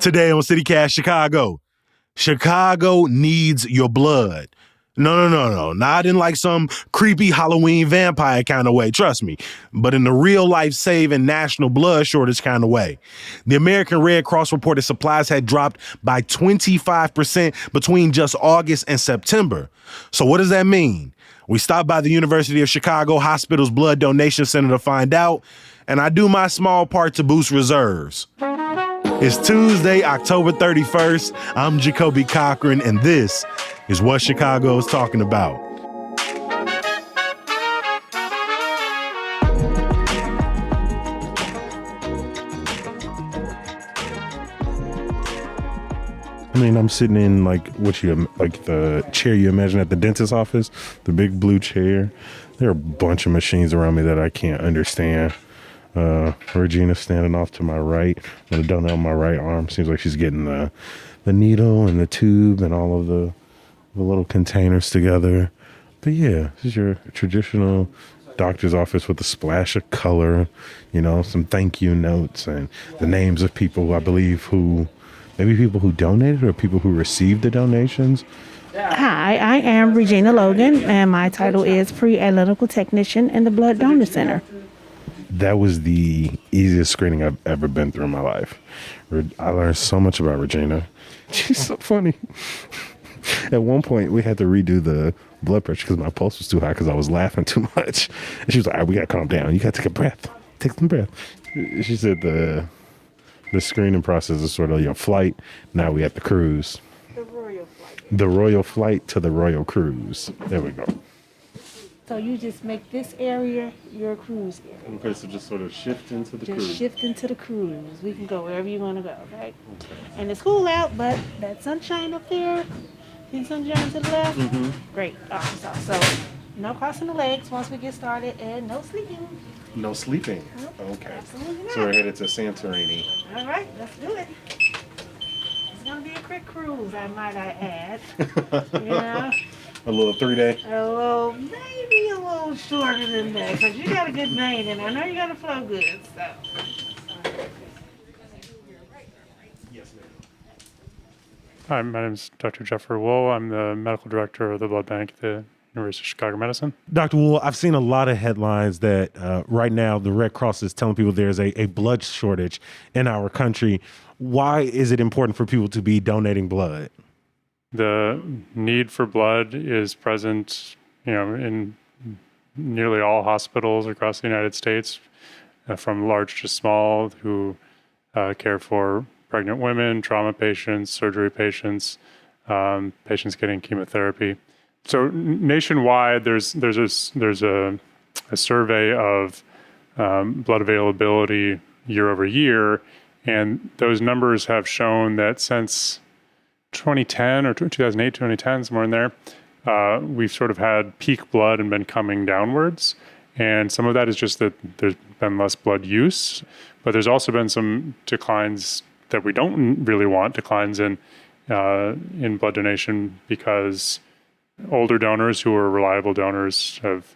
Today on CityCast Chicago, Chicago needs your blood. No. Not in like some creepy Halloween vampire kind of way, trust me, but in the real life saving national blood shortage kind of way. The American Red Cross reported supplies had dropped by 25% between just August and September. So what does that mean? We stopped by the University of Chicago Hospital's Blood Donation Center to find out, and I do my small part to boost reserves. It's Tuesday, October 31st. I'm Jacoby Cochran, and this is what Chicago is talking about. I mean, I'm sitting in like the chair you imagine at the dentist's office, the big blue chair. There are a bunch of machines around me that I can't understand. Regina standing off to my right with a donut on my right arm. Seems like she's getting the needle and the tube and all of the little containers together. But yeah, this is your traditional doctor's office with a splash of color, some thank you notes and the names of people, I believe, maybe people who donated or people who received the donations. Hi, I am Regina Logan, and my title is Pre-Analytical Technician in the Blood Donor Center. That was the easiest screening I've ever been through in my life. I learned so much about Regina. She's so funny. At one point, we had to redo the blood pressure because my pulse was too high because I was laughing too much. And she was like, all right, we got to calm down. You got to take a breath. Take some breath. She said the screening process is sort of your flight. Now we have the cruise. The royal flight. The royal flight to the royal cruise. There we go. So you just make this area your cruise area. Okay, so just sort of shift into the cruise. Just shift into the cruise. We can go wherever you want to go, right? Okay. And it's cool out, but that sunshine up there, see sunshine to the left? Mm-hmm. Great. Awesome. So no crossing the legs once we get started, and no sleeping. No sleeping? Nope. Okay. Absolutely not. So we're headed to Santorini. All right, let's do it. It's going to be a quick cruise, I add. A little 3-day? Maybe a little shorter than that, because you got a good vein, and I know you're going to flow good, so. Yes, ma'am. Hi, my name is Dr. Jeffrey Wool. I'm the medical director of the blood bank at the University of Chicago Medicine. Dr. Wool, I've seen a lot of headlines that right now the Red Cross is telling people there's a blood shortage in our country. Why is it important for people to be donating blood? The need for blood is present, in nearly all hospitals across the United States, from large to small, who care for pregnant women, trauma patients, surgery patients, patients getting chemotherapy. So nationwide, there's a survey of blood availability year over year, and those numbers have shown that since 2010 or 2008, 2010, somewhere in there, we've sort of had peak blood and been coming downwards. And some of that is just that there's been less blood use, but there's also been some declines that we don't really want, declines in blood donation, because older donors who are reliable donors have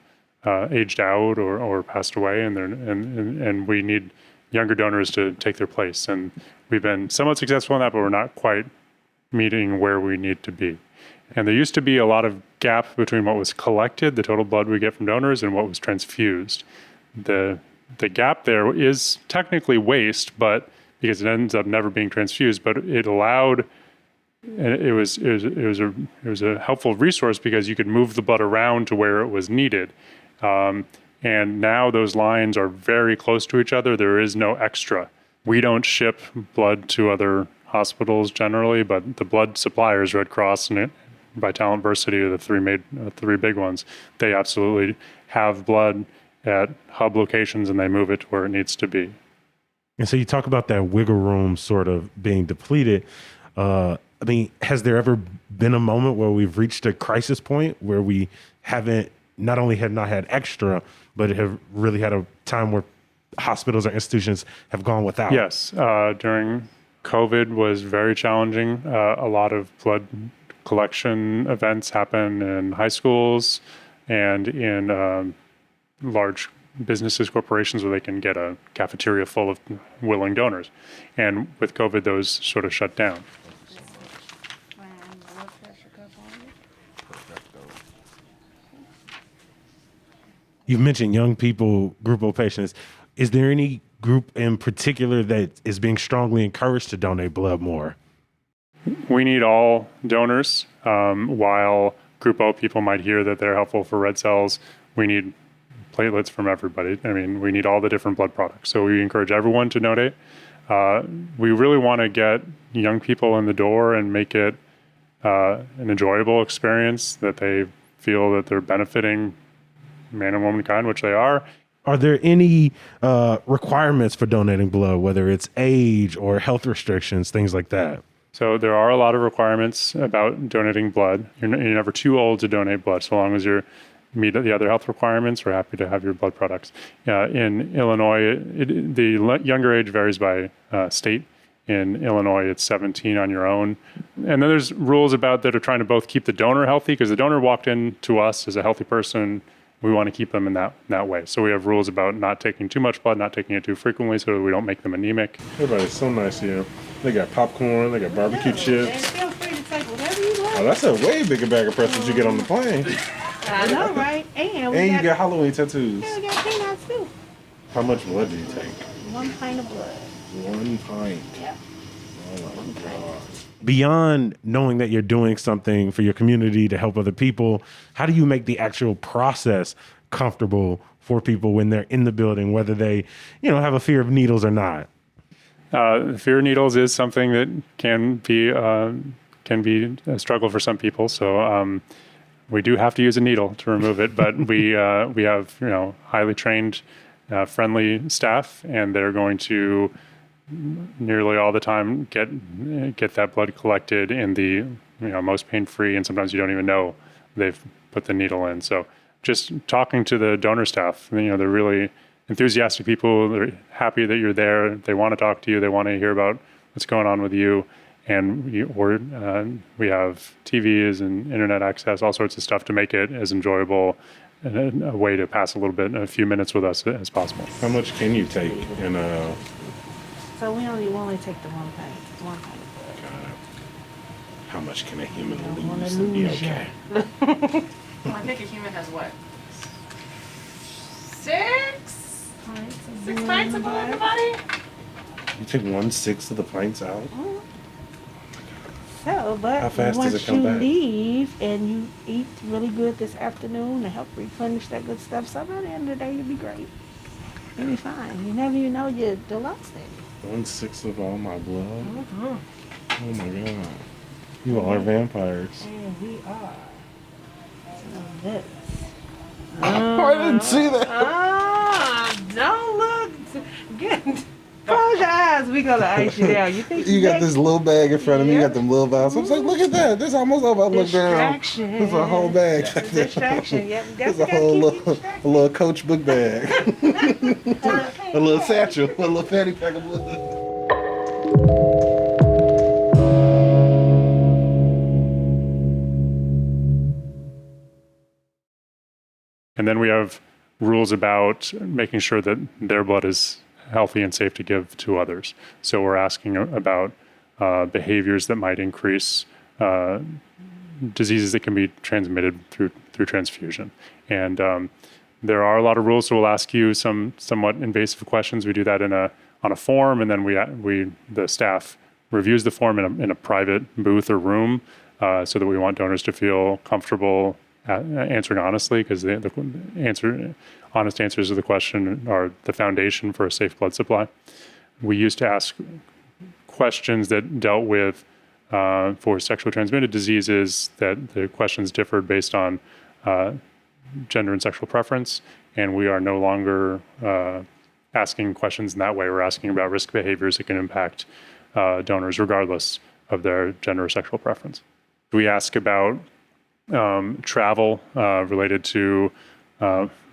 aged out or passed away, and we need younger donors to take their place. And we've been somewhat successful in that, but we're not quite meeting where we need to be. And there used to be a lot of gap between what was collected, the total blood we get from donors, and what was transfused. The gap there is technically waste, but because it ends up never being transfused, but it allowed, and it was a helpful resource because you could move the blood around to where it was needed. And now those lines are very close to each other. There is no extra. We don't ship blood to other hospitals generally, but the blood suppliers, Red Cross and Vitalant Versiti, are the three big ones. They absolutely have blood at hub locations, and they move it to where it needs to be. And so you talk about that wiggle room sort of being depleted. Has there ever been a moment where we've reached a crisis point where we haven't not only have not had extra, but have really had a time where hospitals or institutions have gone without? Yes, during COVID was very challenging. A lot of blood collection events happen in high schools and in large businesses, corporations, where they can get a cafeteria full of willing donors. And with COVID, those sort of shut down. You've mentioned young people, group of patients. Is there any group in particular that is being strongly encouraged to donate blood more? We need all donors. While Group O people might hear that they're helpful for red cells, we need platelets from everybody. I mean, we need all the different blood products. So we encourage everyone to donate. We really want to get young people in the door and make it an enjoyable experience, that they feel that they're benefiting man and womankind, which they are. Are there any requirements for donating blood, whether it's age or health restrictions, things like that? So there are a lot of requirements about donating blood. You're never too old to donate blood, so long as you meet the other health requirements. We're happy to have your blood products. In Illinois, the younger age varies by state. In Illinois, it's 17 on your own. And then there's rules about that are trying to both keep the donor healthy, because the donor walked in to us as a healthy person. We want to keep them in that way. So we have rules about not taking too much blood, not taking it too frequently, so that we don't make them anemic. Everybody's so nice here. They got popcorn, they got barbecue chips. Feel free to take whatever you want. Oh, that's a way bigger bag of pretzels you get on the plane. I know, right? And And you got Halloween tattoos. we got peanuts too. How much blood do you take? 1 pint of blood. 1 pint. Yeah. Oh my God. Beyond knowing that you're doing something for your community to help other people, how do you make the actual process comfortable for people when they're in the building, whether they, have a fear of needles or not? Fear of needles is something that can be a struggle for some people. So we do have to use a needle to remove it, but we have highly trained, friendly staff, and they're going to nearly all the time get that blood collected in the most pain-free, and sometimes you don't even know they've put the needle in. So just talking to the donor staff, they're really enthusiastic people. They're happy that you're there. They want to talk to you. They want to hear about what's going on with you. And we have TVs and internet access, all sorts of stuff to make it as enjoyable and a way to pass a few minutes with us as possible. How much can you take in So we only take the 1 pint. 1 pint of blood. how much can a human Don't wanna lose and be lose ya. okay? I think a human has what? 6? 6 pints of blood in the body? You take 1/6 of the pints out? So, but How fast does once it come you back? leave and you eat really good this afternoon to help replenish that good stuff, so by the end of the day you'll be great. You'll be fine. You never even know you lost it. 1/6 of all my blood? Oh my God. You all are vampires. And we are. So this. I didn't see that. Don't look. Close your eyes. We gonna ice you down. You think You got this little bag in front of me. You got them little vials. I was like, look at that. This almost over. I look down. distraction? There's a whole bag. Distraction. Yep. There's a whole a little Coach book bag. A little satchel. A little fatty pack of blood. And then we have rules about making sure that their blood is healthy and safe to give to others. So we're asking about behaviors that might increase diseases that can be transmitted through transfusion. And there are a lot of rules, so we'll ask you some somewhat invasive questions. We do that on a form, and then the staff reviews the form in a private booth or room, so that we want donors to feel comfortable answering honestly, because honest answers to the question are the foundation for a safe blood supply. We used to ask questions that dealt with for sexually transmitted diseases, that the questions differed based on gender and sexual preference, and we are no longer asking questions in that way. We're asking about risk behaviors that can impact donors regardless of their gender or sexual preference. We ask about travel related to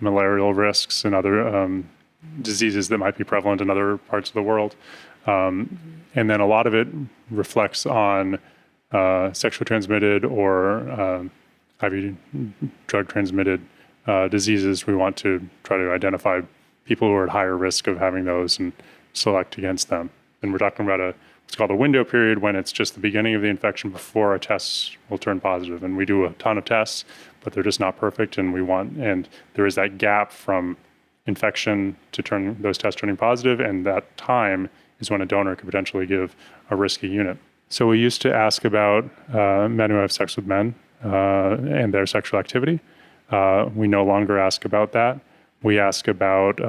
malarial risks and other diseases that might be prevalent in other parts of the world. And then a lot of it reflects on sexually transmitted or IV drug transmitted diseases, we want to try to identify people who are at higher risk of having those and select against them. And we're talking about what's called a window period, when it's just the beginning of the infection before a test will turn positive. And we do a ton of tests, but they're just not perfect. And there is that gap from infection to those tests turning positive, and that time is when a donor could potentially give a risky unit. So we used to ask about men who have sex with men and their sexual activity. We no longer ask about that. We ask about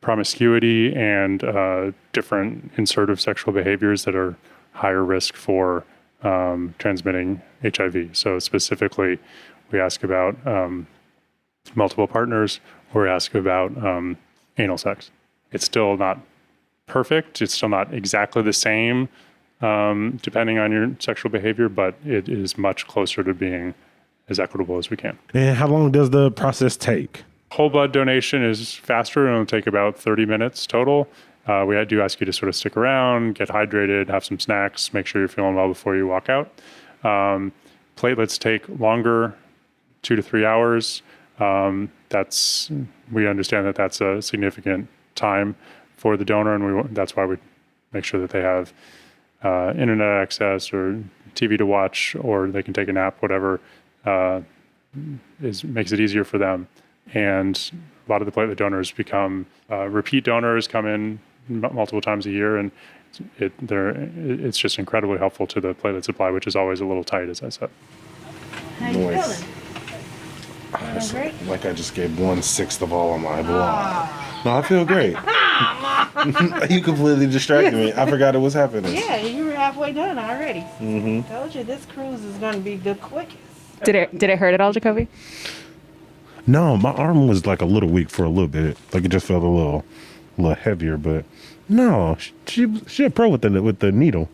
promiscuity and different insertive sexual behaviors that are higher risk for transmitting HIV. So specifically, we ask about multiple partners, or we ask about anal sex. It's still not perfect. It's still not exactly the same depending on your sexual behavior, but it is much closer to being as equitable as we can. And how long does the process take? Whole blood donation is faster, and it'll take about 30 minutes total. We do ask you to sort of stick around, get hydrated, have some snacks, make sure you're feeling well before you walk out. Platelets take longer, 2 to 3 hours. We understand that that's a significant time for the donor, and that's why we make sure that they have internet access or TV to watch, or they can take a nap, whatever makes it easier for them. And a lot of the platelet donors become repeat donors, come in multiple times a year, and it's just incredibly helpful to the platelet supply, which is always a little tight, as I said. How you Nice. feeling? Great? Like I just gave 1/6 of all of my blood. No, I feel great. You completely distracted me. I forgot it was happening. Yeah, you were halfway done already. Told you this cruise is going to be the quickest. Did it hurt at all, Jacoby? No, my arm was like a little weak for a little bit. Like it just felt a little heavier, but no, she a pro with the needle,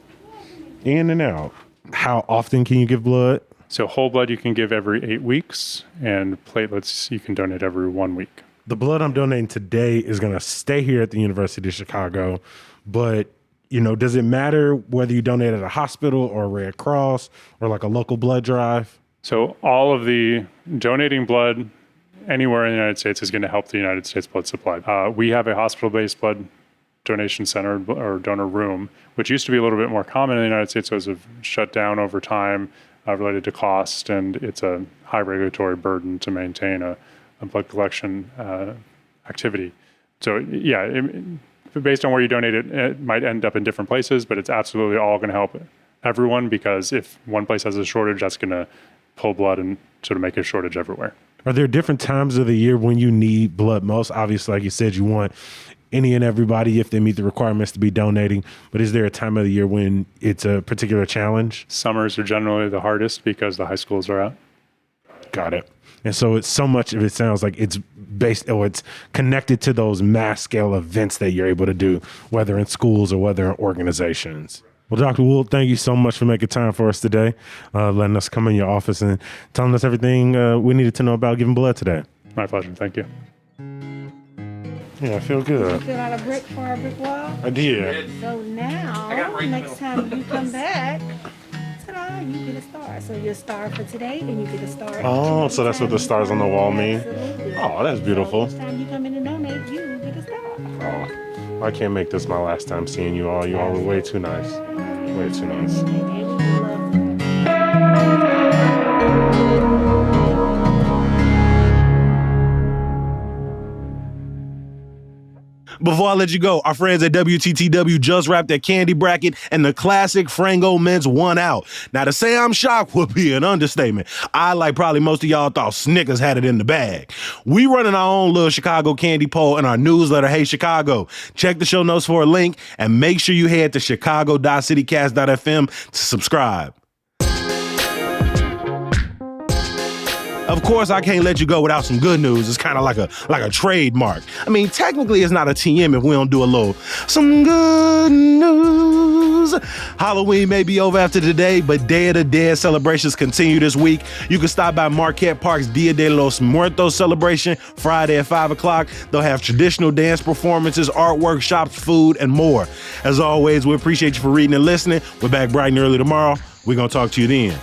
in and out. How often can you give blood? So whole blood you can give every 8 weeks, and platelets you can donate every 1 week. The blood I'm donating today is going to stay here at the University of Chicago, but does it matter whether you donate at a hospital or a Red Cross or like a local blood drive? So all of the donating blood anywhere in the United States is going to help the United States blood supply. We have a hospital-based blood donation center or donor room, which used to be a little bit more common in the United States. Those have shut down over time related to cost, and it's a high regulatory burden to maintain a blood collection activity. So yeah, based on where you donate it, it might end up in different places, but it's absolutely all going to help everyone, because if one place has a shortage, that's going to pull blood and sort of make a shortage everywhere. Are there different times of the year when you need blood most? Obviously, like you said, you want any and everybody, if they meet the requirements, to be donating. But is there a time of the year when it's a particular challenge? Summers are generally the hardest because the high schools are out. Got it. And so it's so much of it sounds like it's based, or it's connected to those mass scale events that you're able to do, whether in schools or whether in organizations. Well, Dr. Wool, thank you so much for making time for us today, letting us come in your office and telling us everything we needed to know about giving blood today. My pleasure. Thank you. Yeah, I feel good. Fill out a brick for our brick wall. I did. So now, next time you come back, ta-da, you get a star. So you're a star for today, and you get a star. Oh, so that's what the stars on the wall mean? Absolutely. Oh, that's beautiful. So next time you come in and donate, you get a star. Oh, I can't make this my last time seeing you all. You all were way too nice. Way too nice. And we love them. Before I let you go, our friends at WTTW just wrapped their candy bracket, and the classic Frango Mints won out. Now, to say I'm shocked would be an understatement. I, like probably most of y'all, thought Snickers had it in the bag. We running our own little Chicago candy poll in our newsletter, Hey Chicago. Check the show notes for a link, and make sure you head to chicago.citycast.fm to subscribe. Of course, I can't let you go without some good news. It's kind of like a trademark. I mean, technically, it's not a TM if we don't do some good news. Halloween may be over after today, but Day of the Dead celebrations continue this week. You can stop by Marquette Park's Dia de los Muertos celebration Friday at 5 o'clock. They'll have traditional dance performances, art workshops, food, and more. As always, we appreciate you for reading and listening. We're back bright and early tomorrow. We're going to talk to you then.